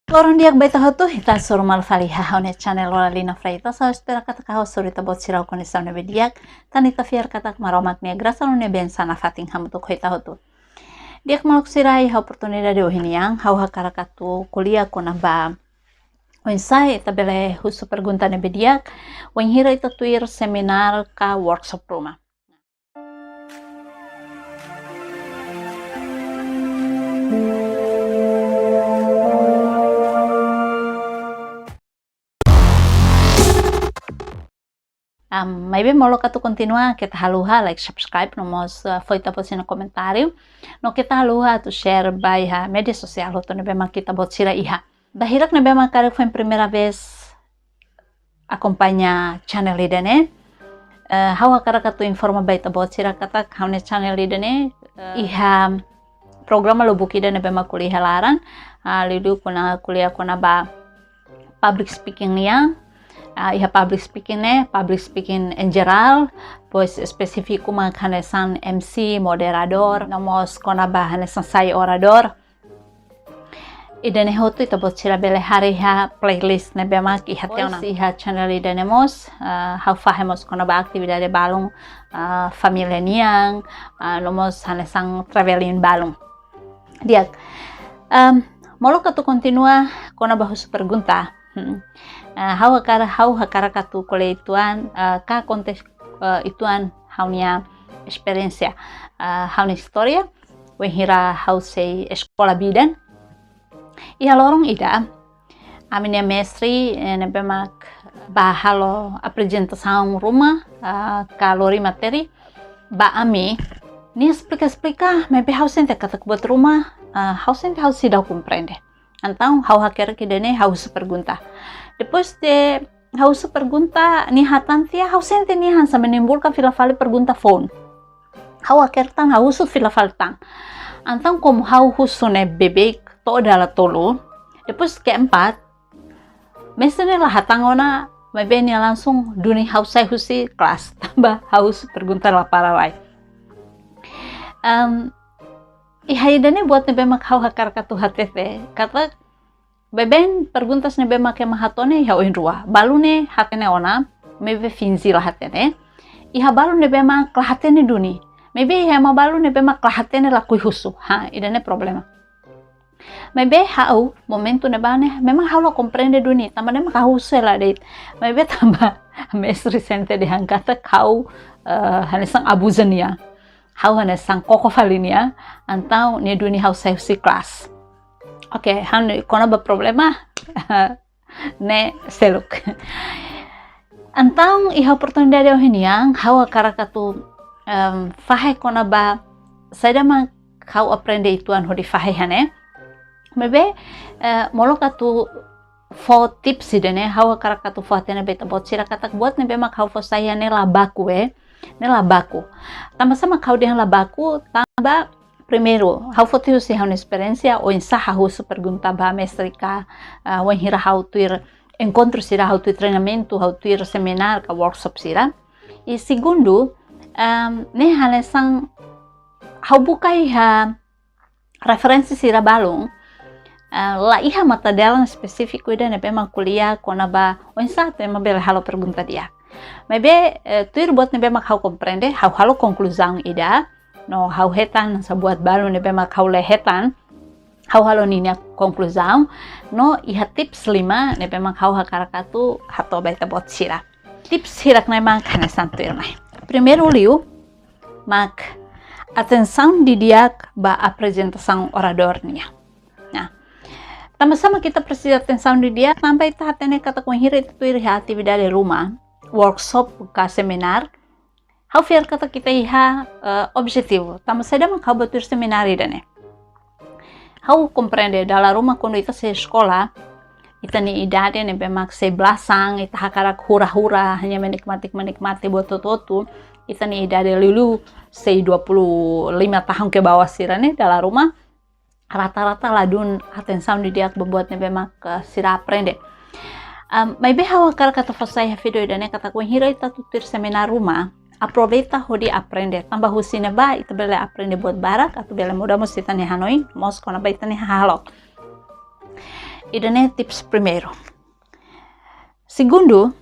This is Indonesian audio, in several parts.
Lorong diak baita hotu hita surmal faliha hone channel Lina Freita so espera kata kau surita bot sirau konisa ne bediak tanita fiar kata maromak ne grasa ne ben sana fating hamutuk hita hotu. Diak maluk sirai ha oportunidade ohiniang hau hakara katu kuliah kona ba Wensai tabele husu pergunta ne bediak wenhira ita tuir seminar ka workshop rumah. Maybe molo katu continua kita haluha like subscribe nomos foi tapos no comentário no kita haluha tu share by media sosial hoto ne bema kita botsira iha dahirak ne bema kare foi primeira vez acompanha channel idane hawa kara katu informa by ta botsira kata haune channel idane iha programa lo bukida ne bema kuliah laran lidu kuna kuliah kuna ba public speaking niya iha public speaking in geral, pois específico uma hanesan MC, moderador, nomos kona ba hanesan sai orador. Idane hotu ita botsira bele hari ha playlist ne bemak iha teona. Iha channel idane mos, hau fahemos kona ba aktividade balung família niang, nomos hanesan traveling balung. Diak, molo katu continua kona bahus pergunta. Hau hakara katu kole ituan ka kontes ituan haunya experiência haunya história wenhira hau sei escola bidan iha lorong ida a minha mestre ne bemak bahalo apresentação rumah kalori materi ba ami ni explica maybe hau sente kata buat rumah hau sente hau sidau compreende então hau hakera kidane hau se pergunta. Depois de hau se pergunta ni hatan tia hau sente ni han sa menimbulkan filafali pergunta phone. Hau akertan hau su filafali tang. Antang como hau husune bebek to dala tolo. Depois keempat, mesene lah hatang ona mabeni langsung duni hau sai husi kelas tambah hau su pergunta la para lai. Ihaidane buat nebe mak hau hakar katu hatete kata beben perguntas nebe mak mahatone ya oin rua balune hatene ona mebe finzi lah hatene iha balu nebe mak lah hatene duni mebe ya ma balu nebe mak lah hatene la kui husu idane problema mebe hau momentu nebane memang hau lo comprende duni tamane mak hau sela deit mebe tamba mes recente de hangkata kau hanesang abuzania hau hanesang kokofalinia antau ne duni hau sai si kelas. Oke, han kona ba problema ne seluk. Antang iha oportunidade ohiniang hau akara katu fahe kona ba sada ma hau aprende ituan hodi fahe hane. Mebe molo katu fo tips idene hau akara katu fo atene beta botsira kata buat nebe mak hau fo saya ne labaku ne labaku. Tamba sama kau dengan labaku tamba primeiro, hau fotiu si hau experiência ou ensaha hau su pergunta ba mestrika wenhira hau tuir encontro sira hau tuir treinamento hau tuir seminar ka workshop sira. E segundo, ne hanesang hau bukai ha referensi sira balung la iha mata dalang spesifiko ida nebe mang kuliah kona ba ensaha tema bela halo pergunta dia. Maybe tuir buat nebe mak hau comprende hau halo conclusão ida no hau hetan sa buat balu nebe mak hau lehetan hau halo ninia conclusão no iha tips 5 nebe mak hau hakarakatu hato baita bot sira tips hirak nai mak hanesan tuir nai primeiro liu mak atenção didiak ba apresentação oradornya. Nah sama-sama kita precisa atenção didiak sampai tahatene kata kunhira itu tuir atividade rumah workshop ka seminar hau fiar kata kita iha objetivo tama sada mak hau batur seminar idane hau compreende dala rumah quando ita se escola ita ni idade ne bemak se blasang ita hakarak hura-hura hanya menikmati buat totu ita ni idade lulu se 25 tahun ke bawah sirane dala rumah rata-rata ladun atenção didiak membuat ne bemak sira aprende. Maybe hau akar kata fasai video idane kata kunhira ita tutur seminar rumah aproveita hodi aprende tambah husina ba ita bele aprende buat barak atau bele muda mos ita ni hanoi mos kona ba ita ni halo idane tips primeiro. Segundo,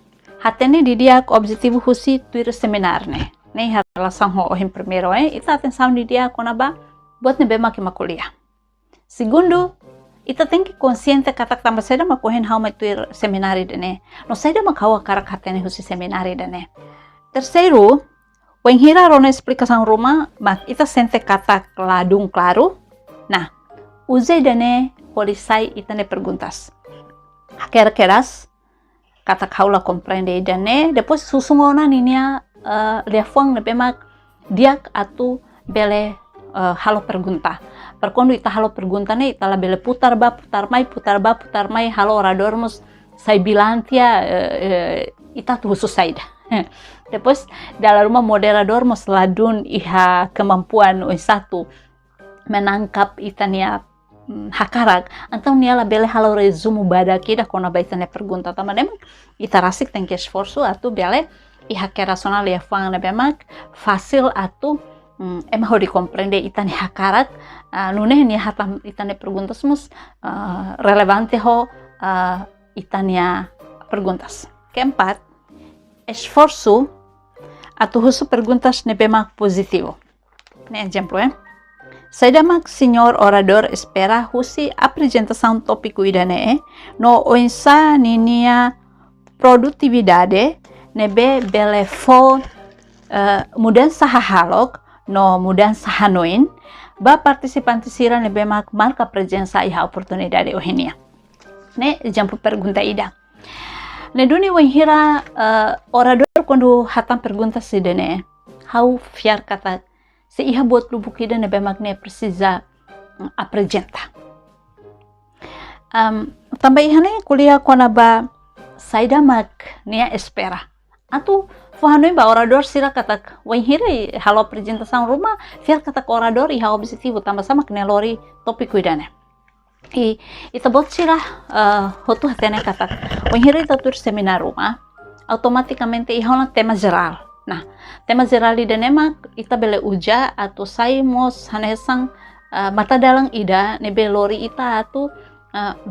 hatene didia o objetivo husi tuir seminar ne. Ne relação ho ohim primeiro ita atenção didia konaba buat nebe maki makuliah. Segundo, ita tem que consciente katak tambah seda makohen hau mai tuir seminari dene. No seda makawa karak hatene husi seminari dene. Terceiro, wen hira rona explicação rumah mak ita sente katak ladung claro. Nah, usei dene holisai ita ne perguntas. Keras katak haula compreende dene. Depois susungona ninia lefuang nebe mak diak atu bele halo pergunta. Per quando ita halo pergunta ne ita la bele putar mai halo oradormus sai bilantia ita tu khusus saida. Depois dalam rumah moderador mos ladun iha kemampuan satu menangkap itania hakarak então nia la bele halo resumo bada kida kona baitane pergunta tama dem ita rasik tem que esforço atu bele iha que racional ya fang ne bemak fácil atu emang harus dikomprende itane hakarak nune nia hatam itane perguntas mus relevante ho itania perguntas. Keempat, esforço atu husu perguntas ne bemak positivo. Ne exemplo Saidamak senhor orador espera husi apresentação tópico idane no oinsa ninia produtividade nebe belefo mudança hahalok no mudança hanoin ba participantes sira nebe mak marca presença iha oportunidade ohinia. Ne exemplo pergunta ida. Ne duni wenhira orador quando hatam pergunta se dene how fiar kata se iha buat lubuk ida nebe mak ne precisa apresenta. Tambah ihane kuliah kona ba saida mak nia espera. Atu fahanoi ba orador sira katak wenhira halo apresentação rumah fiar katak orador iha objetivo tambah sama knelori topiku idane. Ita bot sira hotu hatene katak wenhira ita tur seminar rumah automaticamente iha na tema geral. Nah, tema geral idane mak ita bele uja atau saimos hanesang mata dalang ida nebe lori ita atu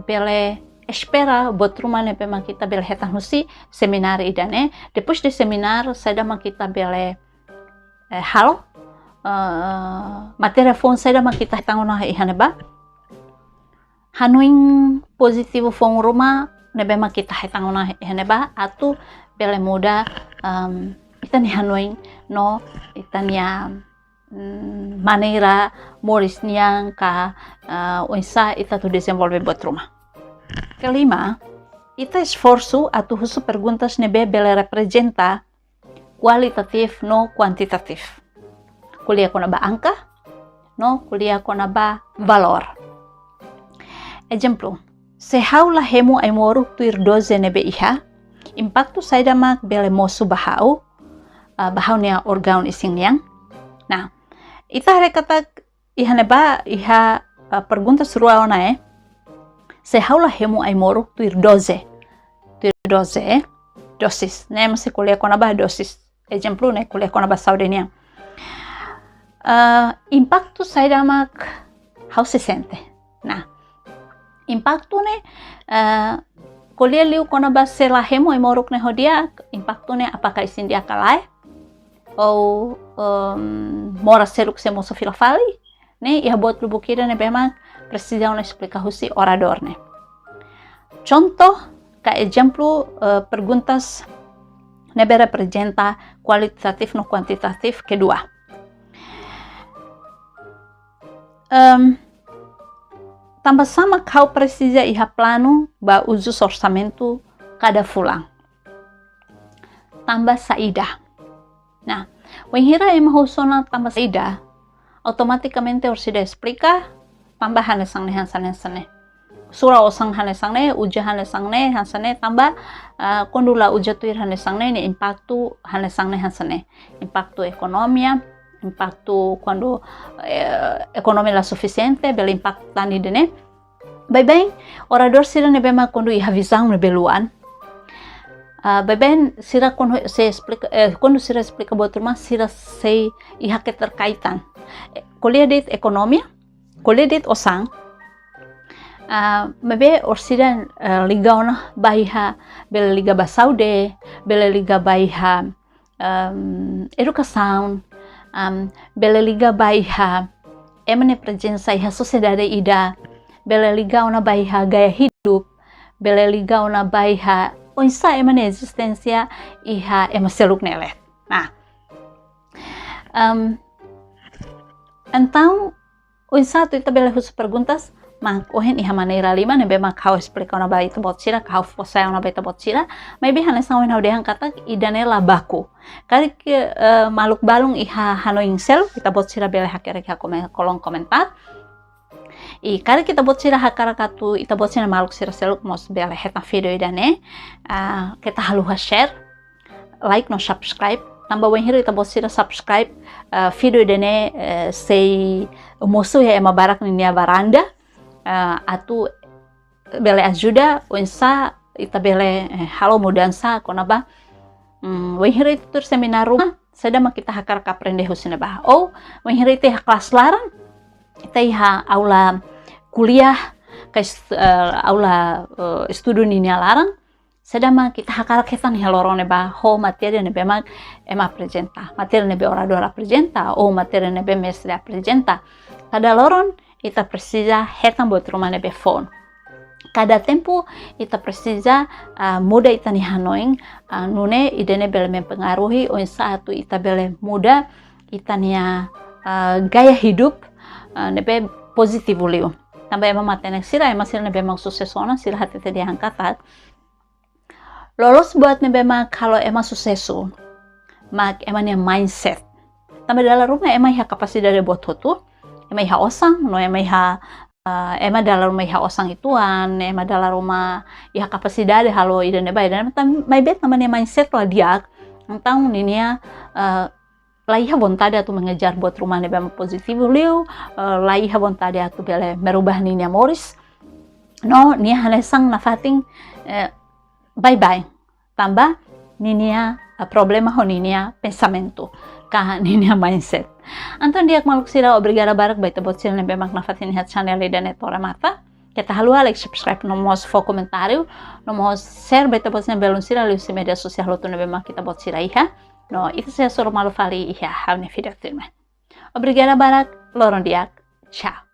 bele espera buat rumah nebe mak kita bele hetan husi seminar idane. Depois de seminar sada mak kita bele halo materi phone sada mak kita tangona ihaneba hanuing positivo phone rumah nebe mak kita tangona ihaneba atu bele muda itani hanuing no itania maneira morisnya ka unsa ita tu desenvolve buat rumah. Kelima, ita esforço atu husu perguntas nebe bele representa kualitatif no kuantitatif. Kuliah kona ba angka no kuliah kona ba valor. Exemplo, se haula hemu ai moru tuir 12 nebe iha impacto saida mak bele mosu bahau bahau nia organ ising niang. Nah, ita rekata iha neba iha perguntas rua ona se haula hemu ai moru tuir 12 dosis ne masih kuliah kona ba dosis. Exemplo ne kuliah kona ba saudenia. Impacto saida mak hau se sente. Nah, impacto ne kuliah liu kona ba sela hemu ai moruk ne hodia impacto ne apakah isin dia kalai ou mora seruk se moço fila fali ne ia buat lubukira ne bema precisa una explicar husi orador ne. Contoh ka exemplo perguntas nebe representa kualitatif no kuantitatif kedua. Tambah sama kau precisa iha plano ba usus orçamento cada fulang. Tambah saída. Nah, wenhira emahusona tambah saída, automaticamente orsida explica tambah hanesang ne. Sura osang hanesang ne, uja hanesang ne, hansane tambah kondula uja tuir hanesang ne impacto hanesang ne hansane. Impacto ekonomia, impacto quando ekonomi la suficiente, bel impacto tani dene. Bem, orador sira ne bema quando iha visão ne beluan. Beben sira quando sira explica buat rumah sira sei iha keterkaitan kuliah dit ekonomia kuliah dit osang Mebe orsida liga ona baiha bele liga basaude bele liga baiha educação bele liga baiha emane presença iha sociedade ida bele liga ona baiha gaya hidup bele liga ona baiha onsa emane existência iha emaseluk nelet. Nah, então onsa tu ita bele husu perguntas mak ohen iha maneira lima nebe mak kau explica ona baita botira kau fosa ona baita botira maybe hane sawin hau dehan kata idane labaku kali ke maluk balung iha hanoing sel kita botira bele hakere ha kolom komentar kali kita botira hakara katu ita botira maluk sira seluk mos bele heta video idane kita haluha share like no subscribe tambah wenhiro ita botira subscribe video idane sei musuh ya ema barak ninia varanda atu bele ajuda onsa ita bele halo mudansa konaba wenhiro itu tur seminar rumah sada ma kita hakar ka aprende husina bah wenhiro itu kelas larang ita iha aula kuliah ka aula estudo ninia larang sada ma kita hakar ketan helorone bah materi ne bema ema apresenta materi ne be orador apresenta materi ne be mestre apresenta kada loron ita precisa retam buat rumah nebe phone. Cada tempo ita precisa muda ita ni hanoing nune idene bele mempengaruhi saat ita bele muda ita nia gaya hidup nebe positif liu. Tambah emang matenek sila emang sila nebe emang suksesona sila hati tadi angkatat. Lolos buat nebe emang kalau emang suksesu mak emang nia mindset. Tambah dalam rumah emang ya kapasitas buat tutu. Ema iha osang, no ema iha ema dalam rumah iha osang ituan, ema dalam rumah iha kapasidade halo idane bai dan mai bet namanya mindset lah dia, tentang ninia lah iha vontade atu mengejar buat rumah nebe positif liu, lah iha vontade atu bele merubah ninia moris, no nia hanesang nafating bye bye, tambah ninia problema ho ninia pensamento, kah ninia mindset. Anton dia maluk sila obrigada barak baita bot sila nebe mak nafatin hat channel ida netora mata. Kita halua like subscribe nomos fo comentário, nomos share baita bot sila belum sila liu si media sosial lo tu nebe mak kita bot sila iha. No itu saya suruh malu fali iha hamne video filme. Obrigada barak loron diak. Ciao.